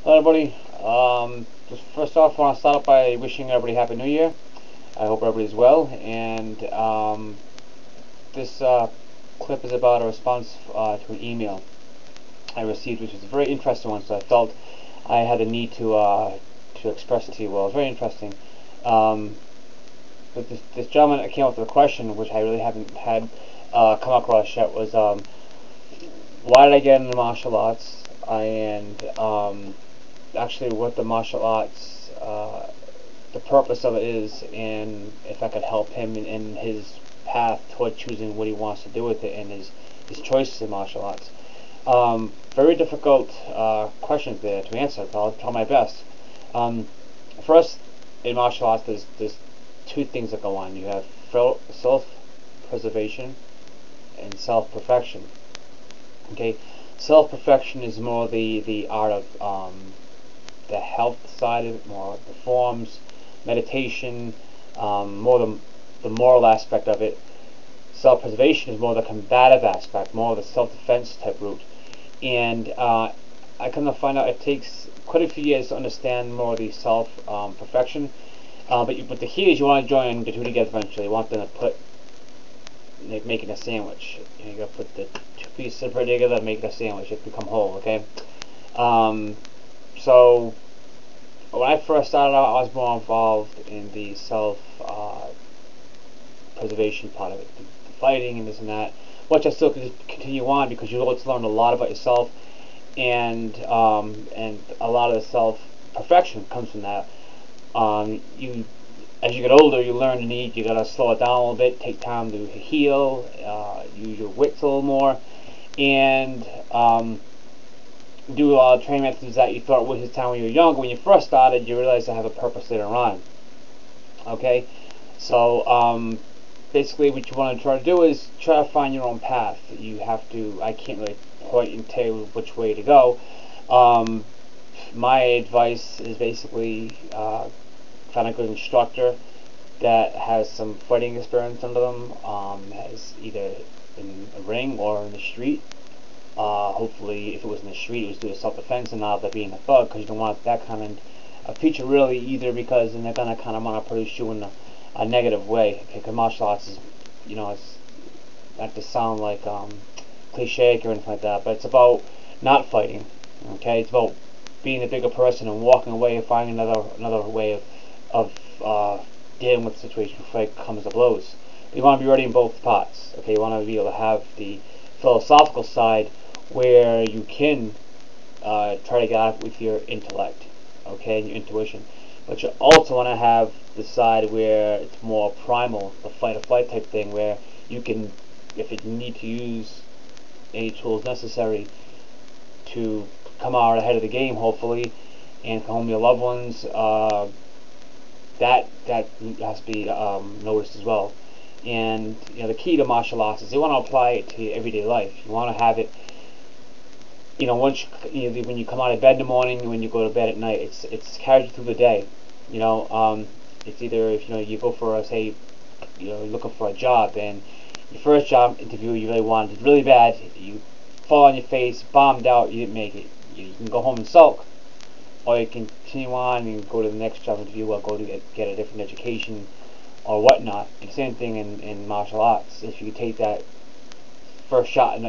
Hello everybody. Just first off, I want to start off by wishing everybody Happy New Year. I hope everybody's well. And this clip is about a response to an email I received, which was a very interesting one. So I felt I had a need to express it to you. Well, it's very interesting. Um, but this gentleman that came up with a question, which I really haven't had come across yet, was why did I get into martial arts? And actually what the martial arts, the purpose of it is, and if I could help him in his path toward choosing what he wants to do with it and his choices in martial arts. Very difficult questions there to answer, but I'll try my best. First, in martial arts, there's two things that go on. You have self-preservation and self-perfection. Okay, self-perfection is more the art of the health side of it, more the forms, meditation, more the moral aspect of it. Self-preservation is more the combative aspect, more the self-defense type route. And I come to find out it takes quite a few years to understand more of the self-perfection. But the key is you want to join the two together eventually. You want them to put, like making a sandwich. You gotta put the two pieces of bread together and make it a sandwich. It become whole. Okay. So when I first started out, I was more involved in the self-preservation part of it, the fighting and this and that, which I still could continue on because you get to learn a lot about yourself, and a lot of the self-perfection comes from that. You As you get older, you learn you gotta slow it down a little bit, take time to heal, use your wits a little more, and do a lot of training methods that you thought was his time when you were young. When you first started, you realize they have a purpose later on. Okay, so basically, what you want to try to do is try to find your own path. You have to. I can't really point and tell you which way to go. My advice is basically find a good instructor that has some fighting experience under them, has either in a ring or in the street. Hopefully, if it was in the street, it was due to self-defense and not that being a thug, because you don't want that kind of teacher really either, because then they're gonna kind of want to produce you in a negative way. Okay, because martial arts is, it's not to sound like cliche or anything like that, but it's about not fighting. Okay, it's about being a bigger person and walking away and finding another way of dealing with the situation before it comes to blows. But you want to be ready in both parts. Okay, you want to be able to have the philosophical side where you can try to get out with your intellect, okay, and your intuition. But you also want to have the side where it's more primal, the fight or flight type thing, where you can, if you need to use any tools necessary to come out ahead of the game, hopefully, and come home to your loved ones, that has to be noticed as well. And the key to martial arts is you want to apply it to your everyday life. You want to have it, once when you come out of bed in the morning, when you go to bed at night, it's carried you through the day. It's either if you go for say, looking for a job, and your first job interview you really wanted really bad, you fall on your face, bombed out, you didn't make it. You can go home and sulk, or you can continue on and go to the next job interview, or go to get a different education or whatnot. And same thing in martial arts. If you take that first shot in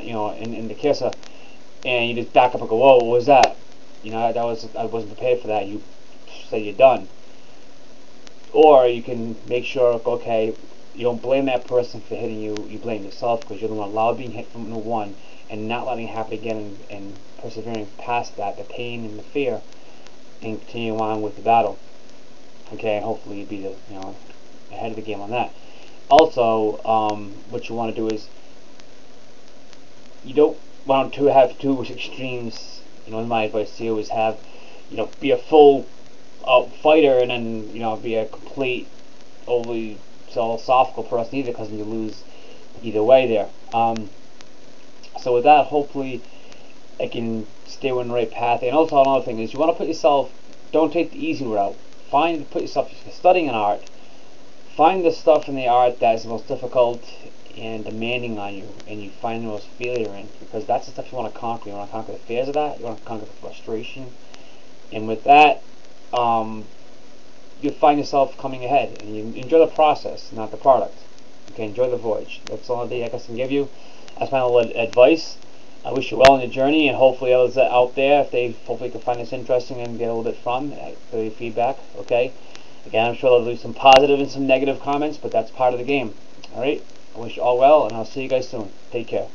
the kisser, and you just back up and go, whoa, what was that? I wasn't prepared for that. You say you're done. Or you can make sure, okay, you don't blame that person for hitting you. You blame yourself, because you're the one allowed being hit from the one, and not letting it happen again, and persevering past that, the pain and the fear, and continue on with the battle. Okay, and hopefully you'll be ahead of the game on that. Also, what you want to do is you don't want to have two extremes. My advice to you is have, be a full fighter, and then be a complete overly philosophical person either, because you lose either way there. So with that, hopefully I can stay on the right path. And also another thing is, you want to put yourself, don't take the easy route. Put yourself, if you're studying an art, find the stuff in the art that is the most difficult and demanding on you, and you find the most failure in, because that's the stuff you want to conquer. You want to conquer the fears of that. You want to conquer the frustration, And with that, you'll find yourself coming ahead, and you enjoy the process, not the product. Okay, enjoy the voyage. That's all I guess I can give you. That's my little advice. I wish you well in your journey, and hopefully others out there, if they hopefully can find this interesting and get a little bit from your feedback. Okay. Again, I'm sure there'll be some positive and some negative comments, but that's part of the game. All right. I wish you all well, and I'll see you guys soon. Take care.